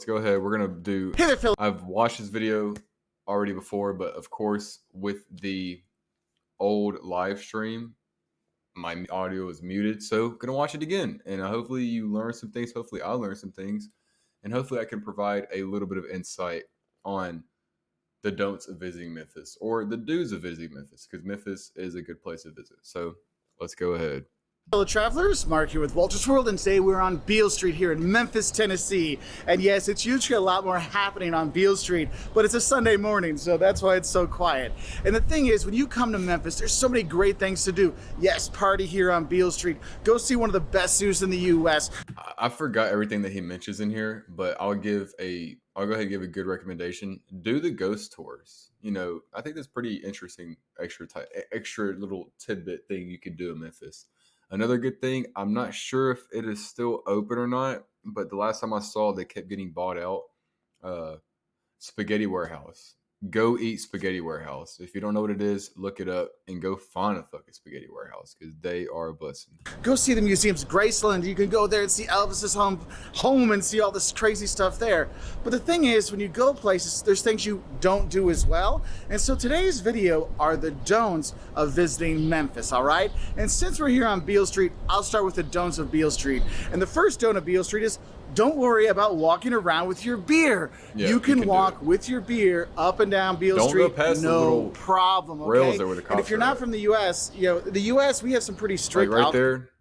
let's go ahead. We're gonna do. Hey there, Phil. I've watched this video already before, but of course, with the old live stream, my audio is muted. So gonna watch it again, and hopefully you learn some things. Hopefully I learn some things, and hopefully I can provide a little bit of insight on the don'ts of visiting Memphis or the do's of visiting Memphis, because Memphis is a good place to visit. So let's go ahead. Hello travelers, Mark here with Walter's World, and today we're on Beale Street here in Memphis, Tennessee. And yes, it's usually a lot more happening on Beale Street, but it's a Sunday morning, so that's why it's so quiet. And the thing is, when you come to Memphis, there's so many great things to do. Yes, party here on Beale Street. Go see one of the best zoos in the U.S. I forgot everything that he mentions in here, but I'll go ahead and give a good recommendation. Do the ghost tours. You know, I think that's pretty interesting, extra little tidbit thing you could do in Memphis. Another good thing, I'm not sure if it is still open or not, but the last time I saw, they kept getting bought out. Spaghetti Warehouse. Go eat Spaghetti Warehouse. If you don't know what it is, look it up and go find a fucking Spaghetti Warehouse, because they are a blessing. Go see the museums, Graceland. You can go there and see Elvis's home and see all this crazy stuff there. But the thing is, when you go places, there's things you don't do as well. And so today's video are the don'ts of visiting Memphis, all right? And since we're here on Beale Street, I'll start with the don'ts of Beale Street. And the first don't of Beale Street is don't worry about walking around with your beer. Yeah, you can walk with your beer up and down Beale Street, go past the no little problem. Okay? rails there where the And if you're not from the U.S., you know, the U.S., we have some pretty strict right there.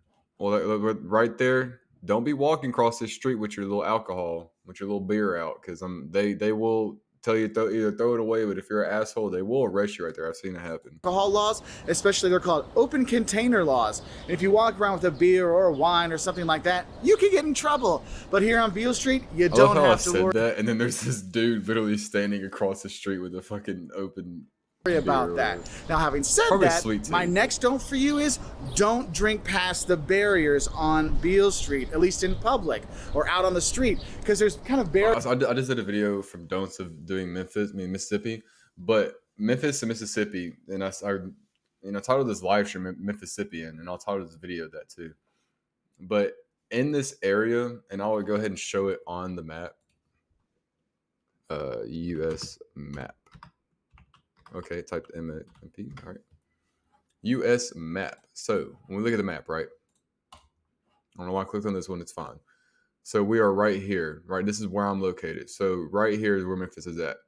Well, right there. Don't be walking across this street with your little alcohol, with your little beer out, because they will tell you either throw it away, but if you're an asshole, they will arrest you right there. I've seen it happen. Alcohol laws, especially, they're called open container laws. And if you walk around with a beer or a wine or something like that, you can get in trouble. But here on Beale Street, you don't have to worry that. And then there's this dude literally standing across the street with a fucking open about that. Now, having said that, my next don't for you is don't drink past the barriers on Beale Street, at least in public or out on the street, because there's kind of barriers. I just did a video from don'ts of doing Mississippi, but Memphis and Mississippi, and I titled this live stream Memphissipian, and I'll title this video that too. But in this area, and I'll go ahead and show it on the map, U.S. map. Okay, type MP. All right. U.S. map. So when we look at the map, right? I don't know why I clicked on this one. It's fine. So we are right here, right? This is where I'm located. So right here is where Memphis is at.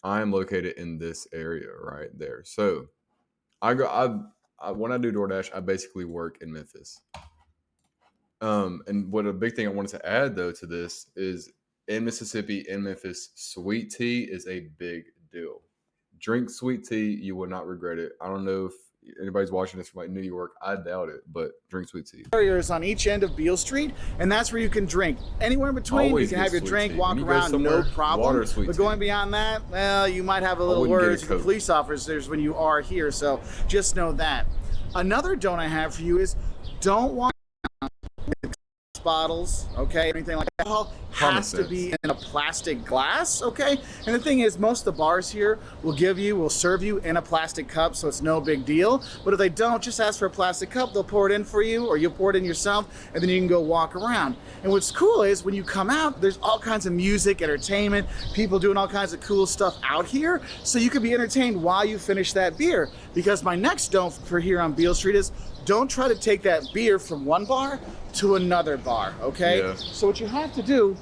I am located in this area right there. So when I do DoorDash, I basically work in Memphis. And what a big thing I wanted to add though to this is in Mississippi, in Memphis, sweet tea is a big deal. Drink sweet tea, you will not regret it. I don't know if anybody's watching this from like New York. I doubt it, but drink sweet tea. Barriers on each end of Beale Street, and that's where you can drink. Anywhere in between, Always you can have your drink, walk around, no problem. But going beyond that, well, you might have a little words with the police officers when you are here, so just know that. Another don't I have for you is don't walk around with bottles, okay, anything like that. Alcohol has to be in a plastic glass, okay? And the thing is, most of the bars here will serve you in a plastic cup, so it's no big deal. But if they don't, just ask for a plastic cup. They'll pour it in for you, or you'll pour it in yourself, and then you can go walk around. And what's cool is when you come out, there's all kinds of music, entertainment, people doing all kinds of cool stuff out here, so you can be entertained while you finish that beer. Because my next don't for here on Beale Street is don't try to take that beer from one bar to another bar, okay? Yeah. So what you have to do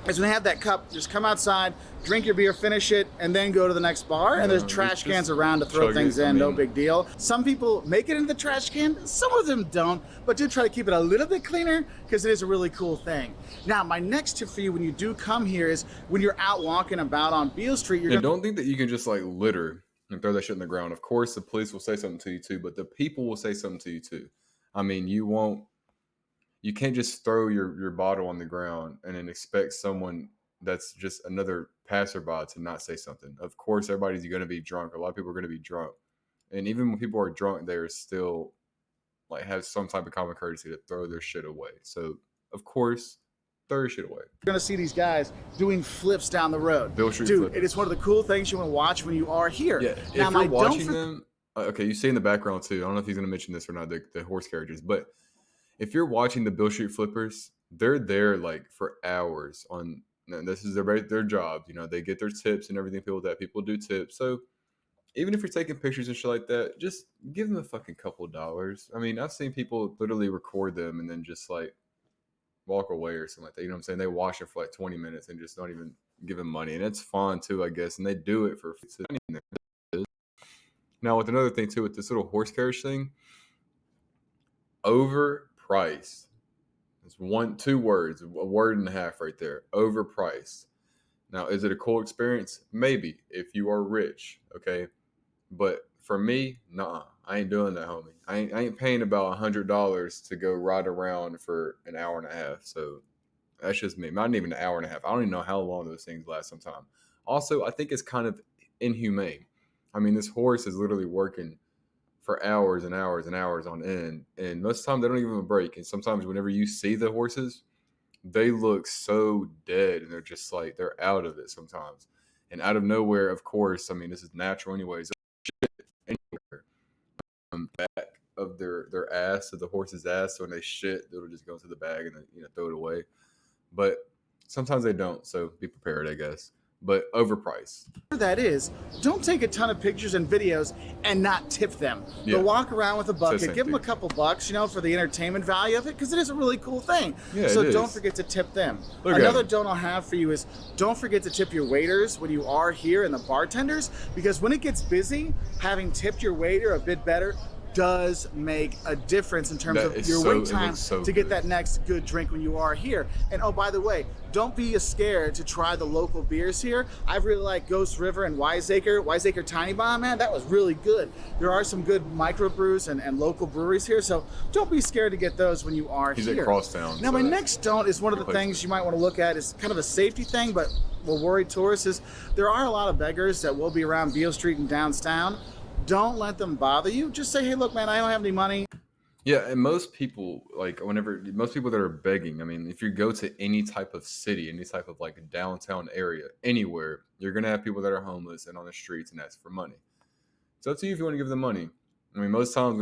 is when you have that cup, just come outside, drink your beer, finish it, and then go to the next bar. And there's trash cans around to throw things in, no big deal. Some people make it into the trash can, some of them don't, but do try to keep it a little bit cleaner because it is a really cool thing. Now, my next tip for you when you do come here is when you're out walking about on Beale Street, don't think that you can just like litter and throw that shit in the ground. Of course, the police will say something to you too, but the people will say something to you too. I mean, you can't just throw your bottle on the ground and then expect someone that's just another passerby to not say something. Of course, everybody's going to be drunk. A lot of people are going to be drunk. And even when people are drunk, they're still like have some type of common courtesy to throw their shit away. So, of course, throw your shit away. You're going to see these guys doing flips down the road. Beale Street Dude, flippers. It is one of the cool things you want to watch when you are here. Yeah, now, if you're watching them, okay, you see in the background too. I don't know if he's going to mention this or not, the horse carriages, but if you're watching the Beale Street flippers, they're there like for hours on And this is their job. They get their tips and everything. People do tips. So even if you're taking pictures and shit like that, just give them a fucking couple dollars. I mean, I've seen people literally record them and then just like walk away or something like that. You know what I'm saying? They watch it for like 20 minutes and just don't even give them money. And it's fun too, I guess. And they do it for now with another thing too, with this little horse carriage thing, overpriced. It's two words, a word and a half right there. Overpriced. Now, is it a cool experience? Maybe if you are rich, okay. But for me, nah, I ain't doing that, homie. I ain't paying about $100 to go ride around for an hour and a half. So that's just me. Not even an hour and a half. I don't even know how long those things last sometimes. Also, I think it's kind of inhumane. I mean, this horse is literally working for hours and hours and hours on end. And most of the time, they don't even have a break. And sometimes, whenever you see the horses, they look so dead and they're just like, they're out of it sometimes. And out of nowhere, of course, I mean, this is natural anyways. Anywhere. Back of their ass, of the horse's ass. So when they shit, it'll just go into the bag and then, throw it away. But sometimes they don't, so be prepared, I guess. But overpriced. That is, don't take a ton of pictures and videos and not tip them. Yeah. But walk around with a bucket, give them a couple bucks, for the entertainment value of it, because it is a really cool thing. Yeah, so don't forget to tip them. Another don't I'll have for you is don't forget to tip your waiters when you are here and the bartenders, because when it gets busy, having tipped your waiter a bit better does make a difference in terms of your wait time to get that next good drink when you are here. And oh, by the way, don't be scared to try the local beers here. I really like Ghost River and Wiseacre Tiny Bomb, man. That was really good. There are some good microbrews and local breweries here, so don't be scared to get those when you are here. He's at Crosstown. Now, my next don't is one of the things you might want to look at. Is kind of a safety thing, but will worry tourists. Is there are a lot of beggars that will be around Beale Street and downtown. Don't let them bother you. Just say, hey, look, man, I don't have any money. Yeah, and most people, most people that are begging, I mean, if you go to any type of city, any type of like downtown area, anywhere, you're going to have people that are homeless and on the streets and ask for money. It's up to you if you want to give them money. I mean, most times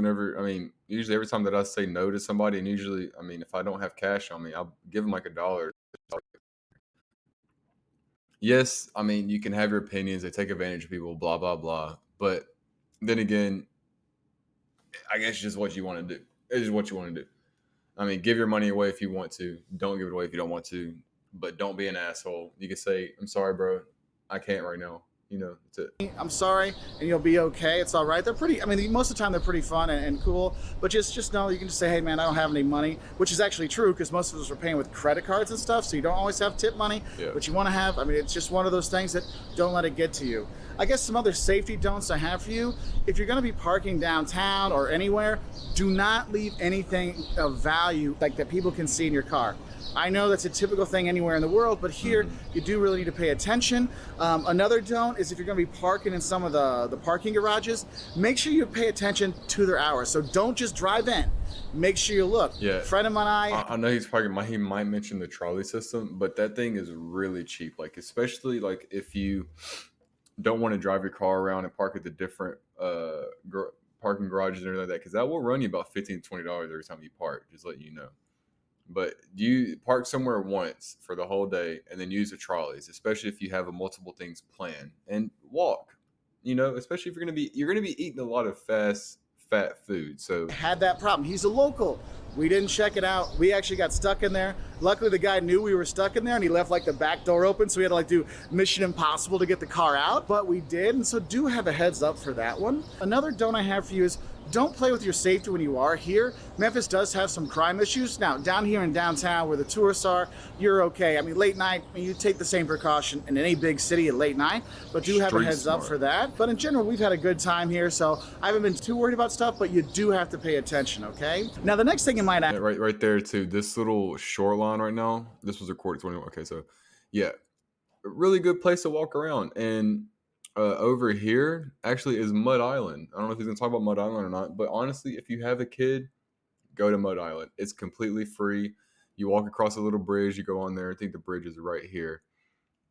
usually every time that I say no to somebody, and usually, I mean, if I don't have cash on me, I'll give them like $1. Yes, I mean, you can have your opinions. They take advantage of people, blah, blah, blah. But then again, I guess it's just what you want to do. It's just what you want to do. I mean, give your money away if you want to. Don't give it away if you don't want to. But don't be an asshole. You can say, I'm sorry, bro. I can't right now. That's it. I'm sorry, and you'll be okay. It's all right. They're pretty, I mean, most of the time they're pretty fun and cool, but just know you can just say, hey, man, I don't have any money, which is actually true because most of us are paying with credit cards and stuff, so you don't always have tip money, but you want to have, I mean, it's just one of those things that don't let it get to you. I guess some other safety don'ts I have for you. If you're going to be parking downtown or anywhere, do not leave anything of value like that people can see in your car. I know that's a typical thing anywhere in the world, but here you do really need to pay attention. Another don't is if you're going to be parking in some of the parking garages, make sure you pay attention to their hours. So don't just drive in. Make sure you look. Yeah. A friend of mine, I know he might mention the trolley system, but that thing is really cheap. Like, especially like if you don't want to drive your car around and park at the different parking garages and everything like that, because that will run you about $15 to $20 every time you park, just letting you know. But you park somewhere once for the whole day and then use the trolleys, especially if you have multiple things planned, and walk, especially if you're going to be eating a lot of fat food. So had that problem. He's a local. We didn't check it out. We actually got stuck in there. Luckily, the guy knew we were stuck in there, and he left like the back door open, so we had to like do Mission Impossible to get the car out, but we did, and so do have a heads up for that one. Another don't I have for you is don't play with your safety when you are here. Memphis does have some crime issues. Now, down here in downtown where the tourists are, you're okay. I mean, late night, you take the same precaution in any big city at late night, but do have a heads up for that. But in general, we've had a good time here, so I haven't been too worried about stuff, but you do have to pay attention, okay? Now, the next thing you might ask. Right there, too. This little shoreline right now, this was recorded 21. Okay, so, yeah, a really good place to walk around. And over here actually is Mud Island. I don't know if he's gonna talk about Mud Island or not, but honestly, if you have a kid, go to Mud Island. It's completely free. You walk across a little bridge, you go on there. I think the bridge is right here,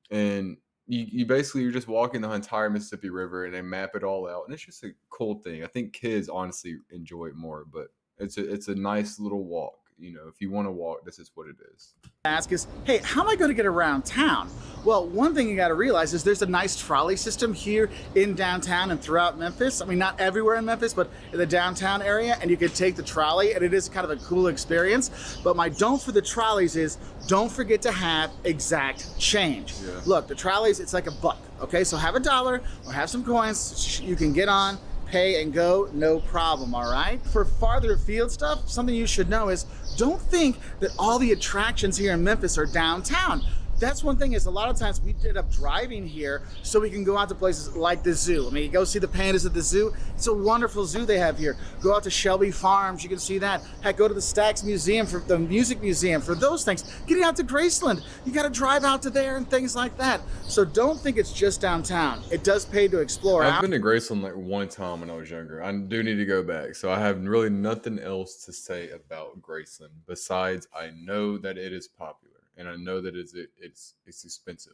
and you basically you're just walking the entire Mississippi River, and they map it all out, and it's just a cool thing. I think kids honestly enjoy it more, but it's a nice little walk. if you want to walk, this is what it is. Ask is, hey, how am I going to get around town? Well, one thing you got to realize is there's a nice trolley system here in downtown and throughout Memphis. I mean, not everywhere in Memphis, but in the downtown area, and you can take the trolley, and it is kind of a cool experience. But my don't for the trolleys is don't forget to have exact change. Yeah. Look, the trolleys, it's like a buck, okay? So have $1 or have some coins you can get on, pay and go, no problem, all right? For farther afield stuff, something you should know is don't think that all the attractions here in Memphis are downtown. That's one thing is a lot of times we end up driving here so we can go out to places like the zoo. I mean, you go see the pandas at the zoo. It's a wonderful zoo they have here. Go out to Shelby Farms, you can see that. Heck, go to the Stax Museum, for the Music Museum, for those things. Getting out to Graceland, you gotta drive out to there and things like that. So don't think it's just downtown. It does pay to explore. I've been to Graceland like one time when I was younger. I do need to go back. So I have really nothing else to say about Graceland besides I know that it is popular. And I know that it's expensive,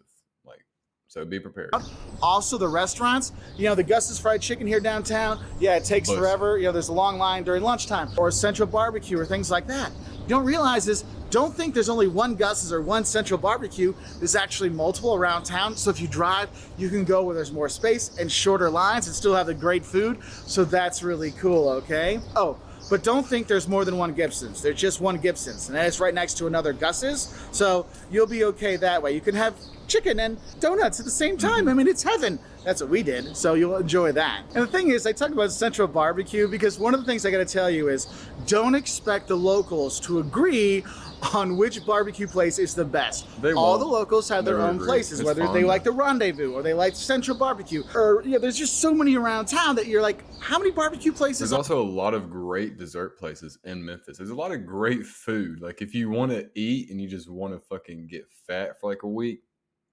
so be prepared. Also, the restaurants, the Gus's Fried Chicken here downtown, yeah, it takes forever. There's a long line during lunchtime, or Central Barbecue or things like that. You don't realize is, don't think there's only one Gus's or one Central Barbecue. There's actually multiple around town. So if you drive, you can go where there's more space and shorter lines and still have the great food. So that's really cool, okay? Oh, but don't think there's more than one Gibson's. There's just one Gibson's, and it's right next to another Gus's. So you'll be okay that way. You can have chicken and donuts at the same time. I mean, it's heaven. That's what we did, so you'll enjoy that. And the thing is, I talk about Central Barbecue because one of the things I gotta tell you is don't expect the locals to agree on which barbecue place is the best. All the locals have their own places, whether they like the Rendezvous or they like Central Barbecue, or there's just so many around town that you're like, how many barbecue places? There's also a lot of great dessert places in Memphis. There's a lot of great food. Like if you want to eat and you just want to fucking get fat for like a week,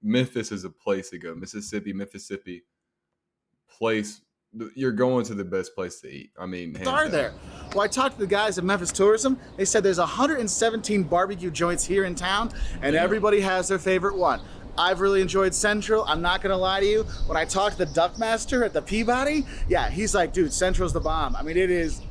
Memphis is a place to go. Memphissipian place. You're going to the best place to eat. I mean, hands down. There. Well, I talked to the guys at Memphis Tourism. They said there's 117 barbecue joints here in town, and everybody has their favorite one. I've really enjoyed Central. I'm not gonna lie to you. When I talked to the Duck Master at the Peabody, yeah, he's like, dude, Central's the bomb. I mean, it is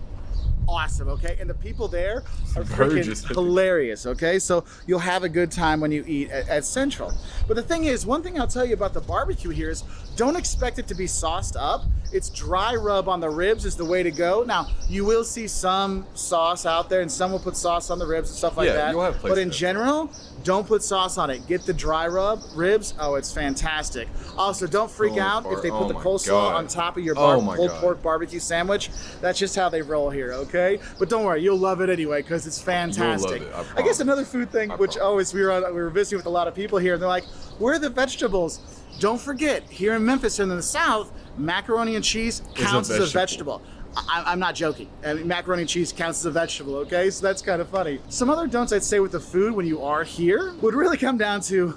awesome, okay? And the people there are freaking hilarious, okay? So you'll have a good time when you eat at Central. But the thing is, one thing I'll tell you about the barbecue here is don't expect it to be sauced up. It's dry rub on the ribs is the way to go. Now, you will see some sauce out there, and some will put sauce on the ribs and stuff like that. You'll have but in general, don't put sauce on it. Get the dry rub ribs. Oh, it's fantastic. Also, don't freak out if they put the coleslaw on top of your pulled pork barbecue sandwich. That's just how they roll here, okay? But don't worry, you'll love it anyway because it's fantastic. You'll love it, I guess another food thing, which always we were visiting with a lot of people here, and they're like, where are the vegetables? Don't forget, here in Memphis and in the South, macaroni and cheese counts as a vegetable. I'm not joking. I mean, macaroni and cheese counts as a vegetable, okay? So that's kind of funny. Some other don'ts I'd say with the food when you are here would really come down to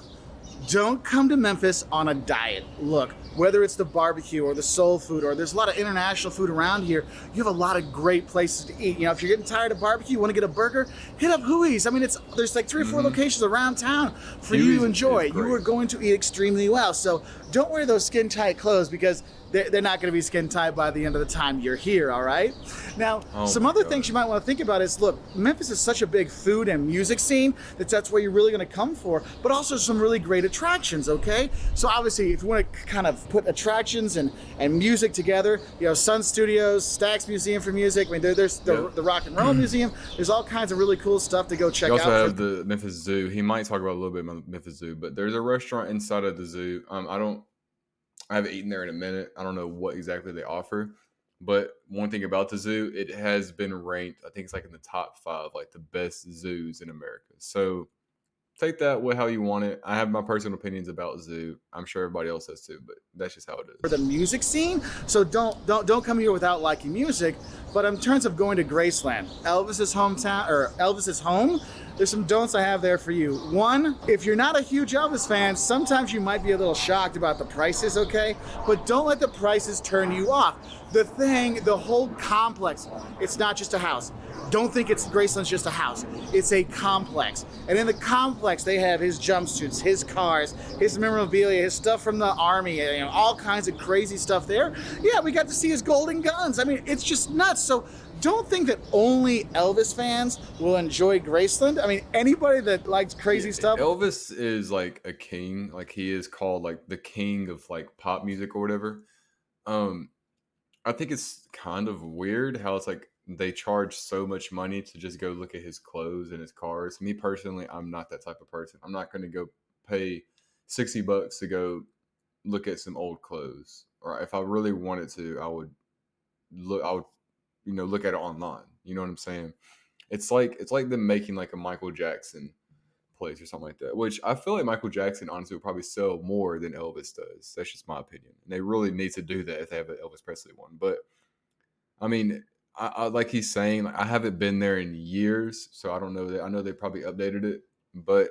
don't come to Memphis on a diet. Look, whether it's the barbecue or the soul food, or there's a lot of international food around here, you have a lot of great places to eat. If you're getting tired of barbecue, you want to get a burger, hit up Huey's. I mean, there's like 3 or 4 locations around town for you to enjoy. You are going to eat extremely well. So don't wear those skin tight clothes because they're not going to be skin tight by the end of the time you're here, all right? Now, some other things you might want to think about is, look, Memphis is such a big food and music scene that's where you're really going to come for, but also some really great attractions, okay? So obviously, if you want to kind of put attractions and music together, Sun Studios, Stax Museum for Music, I mean, there's the Rock and Roll Museum, there's all kinds of really cool stuff to go check out. You also have the Memphis Zoo. He might talk about a little bit about Memphis Zoo, but there's a restaurant inside of the zoo. I haven't eaten there in a minute. I don't know what exactly they offer, but one thing about the zoo, it has been ranked, I think it's like in the top 5, like the best zoos in America. So take that with how you want it. I have my personal opinions about zoo. I'm sure everybody else has too, but that's just how it is. For the music scene, so don't come here without liking music. But in terms of going to Graceland, Elvis's hometown or Elvis's home, there's some don'ts I have there for you. One, if you're not a huge Elvis fan, sometimes you might be a little shocked about the prices, okay? But don't let the prices turn you off. The whole complex, it's not just a house. Don't think Graceland's just a house. It's a complex. And in the complex, they have his jumpsuits, his cars, his memorabilia, his stuff from the army, all kinds of crazy stuff there. Yeah, we got to see his golden guns. I mean, it's just nuts. So don't think that only Elvis fans will enjoy Graceland. I mean, anybody that likes crazy stuff. Elvis is like a king. Like he is called like the king of like pop music or whatever. Um, I think it's kind of weird how it's like they charge so much money to just go look at his clothes and his cars. Me personally, I'm not that type of person. I'm not going to go pay $60 to go look at some old clothes. Or if I really wanted to, I would look at it online. You know what I'm saying? It's like them making like a Michael Jackson place or something like that. Which I feel like Michael Jackson honestly would probably sell more than Elvis does. That's just my opinion. And they really need to do that if they have an Elvis Presley one. But I mean, I like he's saying, like, I haven't been there in years, so I don't know that. I know they probably updated it, but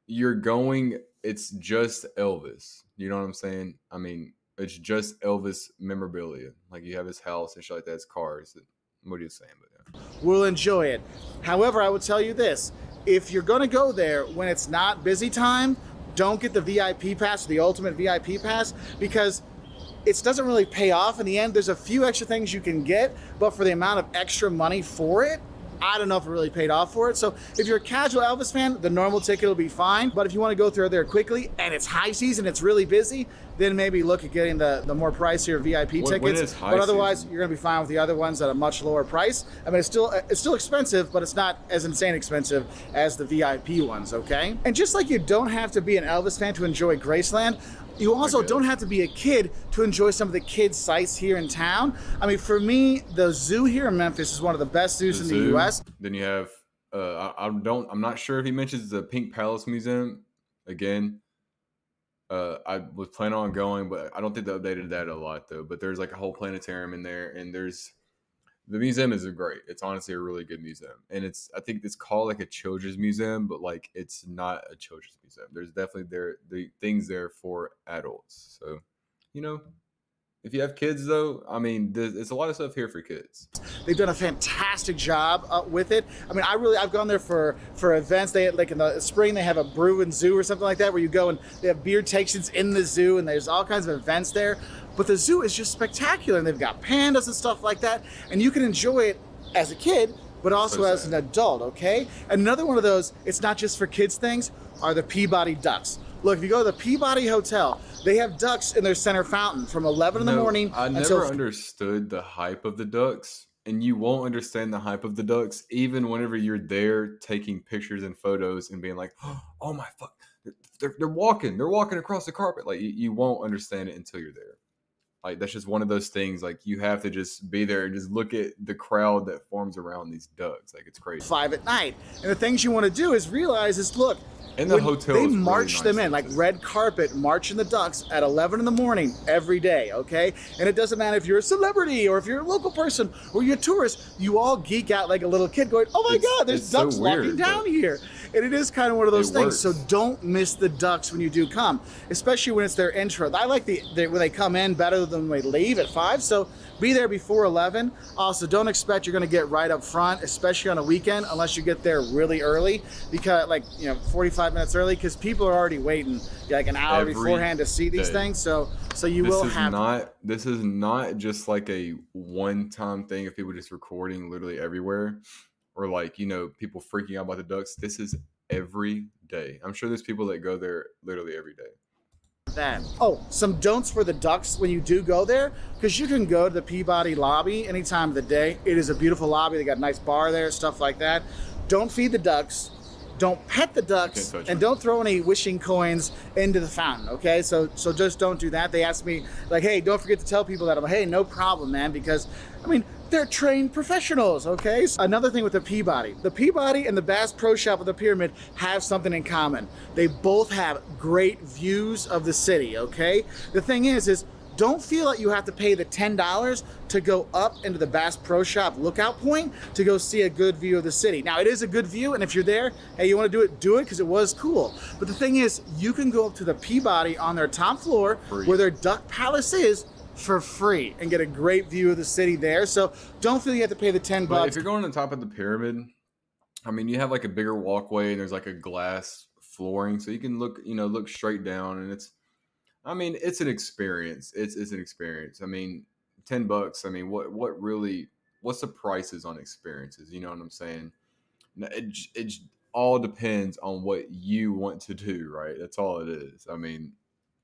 you're going. It's just Elvis. You know what I'm saying? I mean, it's just Elvis memorabilia. Like you have his house and shit like that. His cars. What are you saying? But yeah. We'll enjoy it. However, I would tell you this: if you're going to go there when it's not busy time, don't get the VIP pass, the ultimate VIP pass, because it doesn't really pay off in the end. There's a few extra things you can get, but for the amount of extra money for it, I don't know if it really paid off for it. So if you're a casual Elvis fan, the normal ticket will be fine. But if you want to go through there quickly and it's high season, it's really busy, then maybe look at getting the more pricier VIP tickets. But otherwise, season, you're going to be fine with the other ones at a much lower price. I mean, it's still expensive, but it's not as insane expensive as the VIP ones, okay? And just like you don't have to be an Elvis fan to enjoy Graceland, you also don't have to be a kid to enjoy some of the kids' sites here in town. I mean, for me, the zoo here in Memphis is one of the best zoos in the U.S. Then you have, I'm not sure if he mentions the Pink Palace Museum again. I was planning on going, but I don't think they updated that a lot though. But there's like a whole planetarium in there, and the museum is great. It's honestly a really good museum, and I think it's called like a children's museum, but like it's not a children's museum. There's definitely the things there for adults. So, if you have kids though, I mean, it's a lot of stuff here for kids. They've done a fantastic job with it. I mean, I've gone there for events. They had, like in the spring, they have a brew and zoo or something like that, where you go and they have beer tastions in the zoo, and there's all kinds of events there. But the zoo is just spectacular, and they've got pandas and stuff like that, and you can enjoy it as a kid, but also as an adult, okay? Another one of those, it's not just for kids things, are the Peabody Ducks. Look, if you go to the Peabody Hotel, they have ducks in their center fountain from 11 in the morning I never understood the hype of the ducks, and you won't understand the hype of the ducks even whenever you're there taking pictures and photos and being like, oh my fuck, they're walking across the carpet. Like you won't understand it until you're there. Like that's just one of those things. Like you have to just be there and just look at the crowd that forms around these ducks. Like it's crazy. 5 at night, and the things you want to do is realize is look. And the hotel, they march really them in like red carpet, marching the ducks at 11 in the morning every day, okay? And it doesn't matter if you're a celebrity or if you're a local person or you're a tourist, you all geek out like a little kid going, oh my God, there's ducks walking down here. And it is kind of one of those things. So don't miss the ducks when you do come, especially when it's their intro. I like when they come in better than when they leave at 5. So be there before 11. Also, don't expect you're going to get right up front, especially on a weekend, unless you get there really early, because 45 minutes early, because people are already waiting like an hour beforehand to see these things. So you will have. This is not just like a one-time thing of people just recording literally everywhere, or people freaking out about the ducks. This is every day. I'm sure there's people that go there literally every day. That. Oh, some don'ts for the ducks when you do go there, because you can go to the Peabody lobby any time of the day. It is a beautiful lobby. They got a nice bar there, stuff like that. Don't feed the ducks. Don't pet the ducks, and don't throw any wishing coins into the fountain, okay? So just don't do that. They asked me, like, hey, don't forget to tell people that. I'm like, hey, no problem, man, because, I mean, they're trained professionals, okay? So another thing with the Peabody and the Bass Pro Shop of the Pyramid have something in common. They both have great views of the city, okay? The thing is don't feel like you have to pay the $10 to go up into the Bass Pro Shop lookout point to go see a good view of the city. Now, it is a good view, and if you're there, hey, you want to do it because it was cool. But the thing is, you can go up to the Peabody on their top floor where their Duck Palace is for free and get a great view of the city there. So don't feel you have to pay the $10. But if you're going on top of the pyramid, I mean, you have like a bigger walkway and there's like a glass flooring, so you can look straight down, and it's an experience. It's an experience. I mean, $10. I mean, what really what's the prices on experiences? You know what I'm saying? It all depends on what you want to do, right? That's all it is. I mean,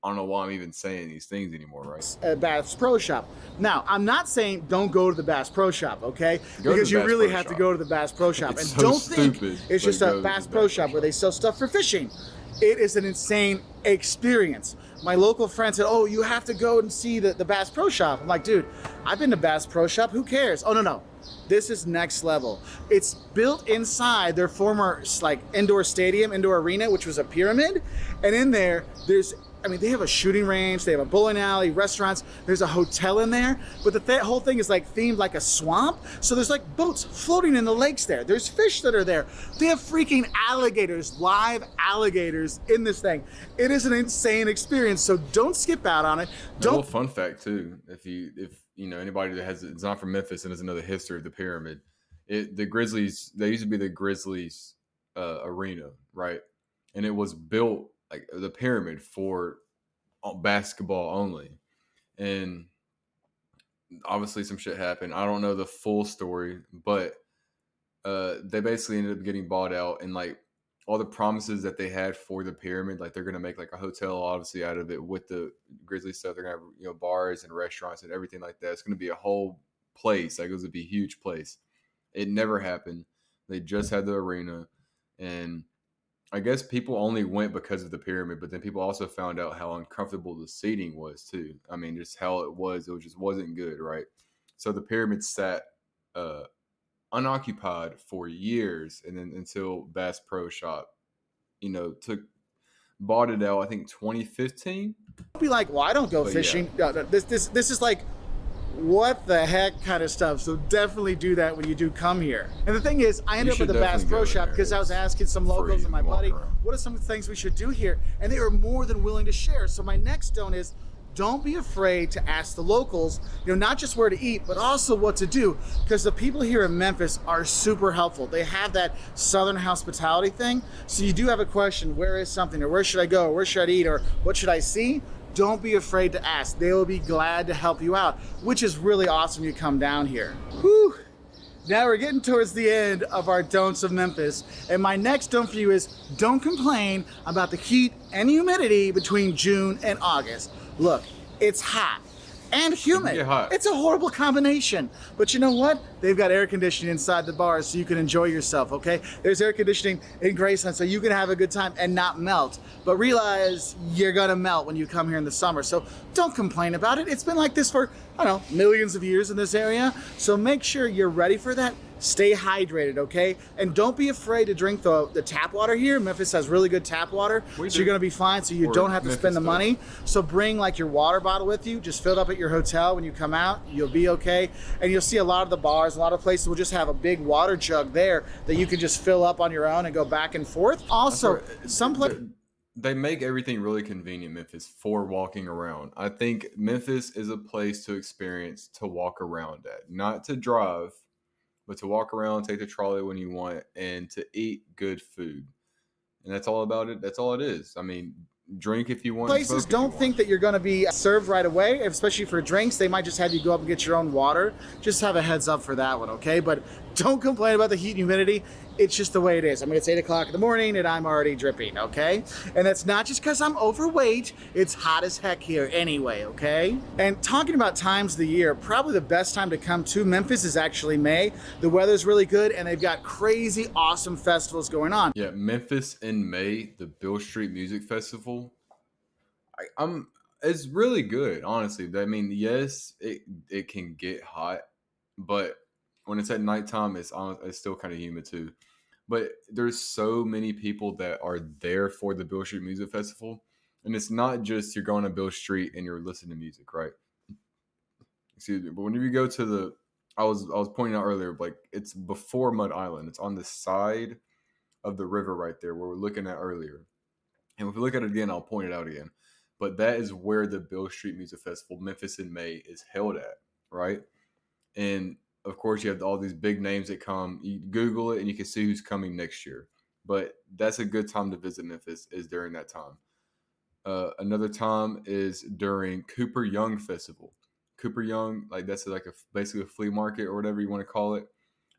I don't know why I'm even saying these things anymore, right? Bass Pro Shop. Now, I'm not saying don't go to the Bass Pro Shop, okay? Go to Because the you Bass really Pro have to Shop. go to the Bass Pro Shop. It's And so don't think stupid, it's but just a go to Bass the Pro Bass Shop where they sell stuff for fishing. It is an insane experience. My local friend said, oh, you have to go and see the Bass Pro Shop. I'm like, dude, I've been to Bass Pro Shop. Who cares? Oh, no. This is next level. It's built inside their former like indoor stadium, indoor arena, which was a pyramid. And in there, they have a shooting range, they have a bowling alley, restaurants, there's a hotel in there, but the whole thing is like themed like a swamp. So there's like boats floating in the lakes there. There's fish that are there. They have freaking alligators, live alligators in this thing. It is an insane experience, so don't skip out on it. A little fun fact too, if you know anybody that it's not from Memphis and doesn't know the history of the pyramid, the Grizzlies, they used to be the Grizzlies arena, right? And it was built like the pyramid for basketball only, and obviously some shit happened. I don't know the full story, but they basically ended up getting bought out, and like all the promises that they had for the pyramid, like they're gonna make like a hotel obviously out of it with the Grizzly stuff. They're gonna have bars and restaurants and everything like that. It's gonna be a whole place. Like it was gonna be a huge place. It never happened. They just had the arena, and I guess people only went because of the pyramid, but then people also found out how uncomfortable the seating was too. I mean, just how it just wasn't good, right? So the pyramid sat uh, unoccupied for years, and then until Bass Pro Shop, bought it out. I think 2015. Don't be like, well, I don't go But fishing. yeah, No, this is like, what the heck kind of stuff. So definitely do that when you do come here. And the thing is, I ended up at the Bass Pro Shop because I was asking some locals and my buddy, what are some of the things we should do here? And they were more than willing to share. So my next don't is, don't be afraid to ask the locals, not just where to eat, but also what to do. Because the people here in Memphis are super helpful. They have that Southern hospitality thing. So you do have a question, where is something, or where should I go, or where should I eat, or what should I see? Don't be afraid to ask. They will be glad to help you out, which is really awesome you come down here. Whew. Now we're getting towards the end of our don'ts of Memphis. And my next don't for you is, don't complain about the heat and humidity between June and August. Look, it's hot and humid. It's a horrible combination. But you know what? They've got air conditioning inside the bars so you can enjoy yourself, okay? There's air conditioning in Graceland so you can have a good time and not melt. But realize you're gonna melt when you come here in the summer. So don't complain about it. It's been like this for, I don't know, millions of years in this area. So make sure you're ready for that. Stay hydrated, okay? And don't be afraid to drink the tap water here. Memphis has really good tap water, so you're gonna be fine, so you don't have to spend the money. So bring like your water bottle with you, just fill it up at your hotel when you come out, you'll be okay. And you'll see a lot of the bars, a lot of places will just have a big water jug there that you can just fill up on your own and go back and forth. Also, some places, they make everything really convenient, Memphis, for walking around. I think Memphis is a place to experience, to walk around at, not to drive, but to walk around, take the trolley when you want, and to eat good food. And that's all about it. That's all it is. I mean, drink if you want. Places don't think that you're going to be served right away, especially for drinks. They might just have you go up and get your own water. Just have a heads up for that one, okay? But don't complain about the heat and humidity. It's just the way it is. I mean, it's 8 o'clock in the morning and I'm already dripping, okay? And that's not just because I'm overweight. It's hot as heck here anyway, okay? And talking about times of the year, probably the best time to come to Memphis is actually May. The weather's really good and they've got crazy awesome festivals going on. Yeah, Memphis in May, the Bill Street Music Festival. It's really good, honestly. I mean, yes, it can get hot, but when it's at nighttime, it's still kind of humid too. But there's so many people that are there for the Bill Street Music Festival, and it's not just you're going to Bill Street and you're listening to music, right? Excuse me. But whenever you go to I was pointing out earlier, like it's before Mud Island. It's on the side of the river right there where we're looking at earlier. And if we look at it again, I'll point it out again. But that is where the Bill Street Music Festival, Memphis in May, is held at, right? And of course, you have all these big names that come. You Google it and you can see who's coming next year. But that's a good time to visit Memphis, is during that time. Another time is during Cooper Young Festival. Cooper Young, like that's like basically a flea market or whatever you want to call it.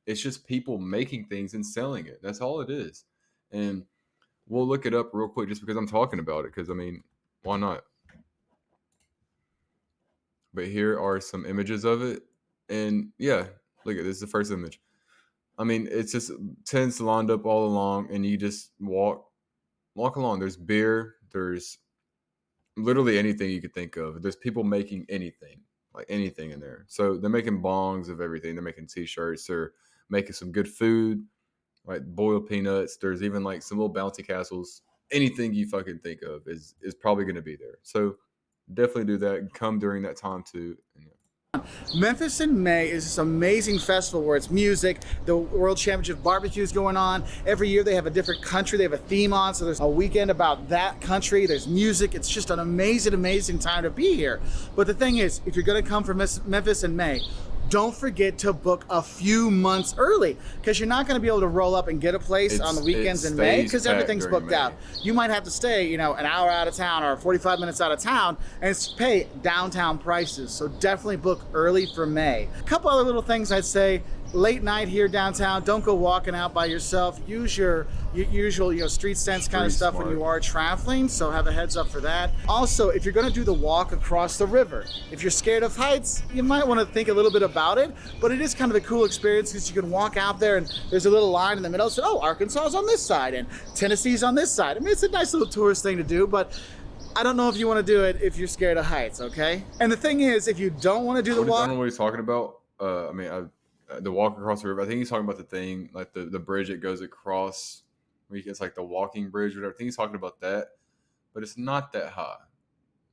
It's just people making things and selling it. That's all it is. And we'll look it up real quick just because I'm talking about it. Because I mean, why not? But here are some images of it, and yeah, look at this. Is the first image. I mean, it's just tents lined up all along, and you just walk along. There's beer. There's literally anything you could think of. There's people making anything, like anything in there. So they're making bongs of everything. They're making t-shirts. They're making some good food, like boiled peanuts. There's even like some little bouncy castles. Anything you fucking think of is probably going to be there. So definitely do that. Come during that time too. And, yeah. Memphis in May is this amazing festival where it's music, the World Championship barbecue is going on. Every year they have a different country, they have a theme on, so there's a weekend about that country, there's music. It's just an amazing, amazing time to be here. But the thing is, if you're gonna come from Memphis in May, don't forget to book a few months early, because you're not going to be able to roll up and get a place on the weekends in May because everything's booked out. You might have to stay, you know, an hour out of town or 45 minutes out of town and pay downtown prices. So definitely book early for May. A couple other little things I'd say. Late night here downtown, don't go walking out by yourself. Use your usual, you know, street sense kind of stuff when you are traveling, so have a heads up for that. Also, if you're going to do the walk across the river, if you're scared of heights, you might want to think a little bit about it, but it is kind of a cool experience because you can walk out there and there's a little line in the middle, so oh, Arkansas is on this side and Tennessee's on this side. I mean, it's a nice little tourist thing to do, but I don't know if you want to do it if you're scared of heights, okay? And the thing is, if you don't want to do the walk... I don't know what he's talking about. The walk across the river. I think he's talking about the thing, like the bridge that goes across. It's like the walking bridge, or whatever. I think he's talking about that, but it's not that high.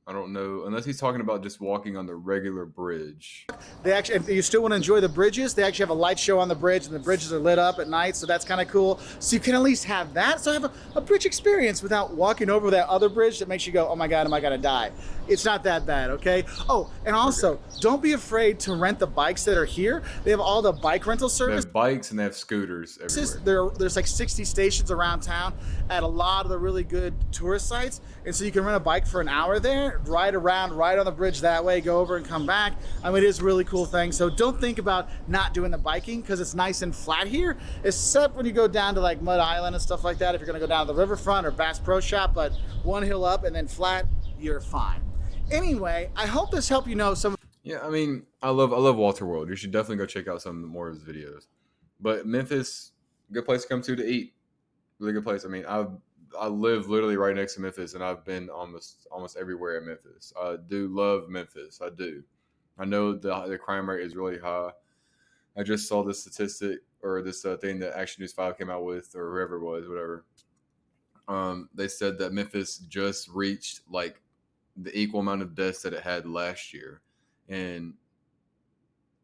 I don't know, unless he's talking about just walking on the regular bridge. They actually, if you still want to enjoy the bridges, they actually have a light show on the bridge, and the bridges are lit up at night, so that's kind of cool. So you can at least have that, so have a bridge experience without walking over that other bridge that makes you go, oh my God, am I gonna die? It's not that bad, okay? Oh, and also, don't be afraid to rent the bikes that are here. They have all the bike rental service. They have bikes and they have scooters everywhere. There's like 60 stations around town at a lot of the really good tourist sites, and so you can rent a bike for an hour there, ride around, ride on the bridge that way, go over and come back. I mean, it is a really cool thing. So don't think about not doing the biking because it's nice and flat here, except when you go down to like Mud Island and stuff like that, if you're gonna go down to the riverfront or Bass Pro Shop, but one hill up and then flat, you're fine. Anyway, I hope this helped you know some. Yeah, I mean, I love Walter World. You should definitely go check out some more of his videos. But Memphis, good place to come to eat. Really good place. I mean, I live literally right next to Memphis, and I've been almost everywhere in Memphis. I do love Memphis. I do. I know the crime rate is really high. I just saw this statistic or this thing that Action News 5 came out with, or whoever it was, whatever. They said that Memphis just reached like the equal amount of deaths that it had last year, and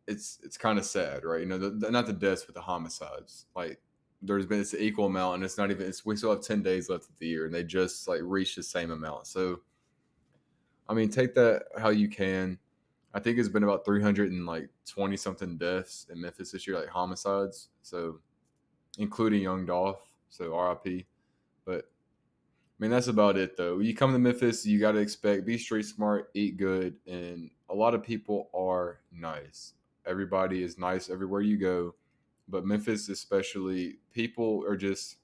it's kind of sad, right? You know, not the deaths, but the homicides. Like it's an equal amount, and it's not even. We still have 10 days left of the year, and they just like reached the same amount. So, I mean, take that how you can. I think it's been about 320 something deaths in Memphis this year, like homicides. So, including young Dolph. So RIP. But I mean, that's about it, though. You come to Memphis, you got to expect, be street smart, eat good, and a lot of people are nice. Everybody is nice everywhere you go, but Memphis especially, people are just,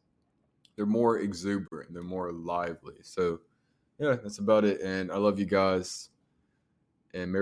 they're more exuberant, they're more lively. So, yeah, that's about it, and I love you guys, and Merry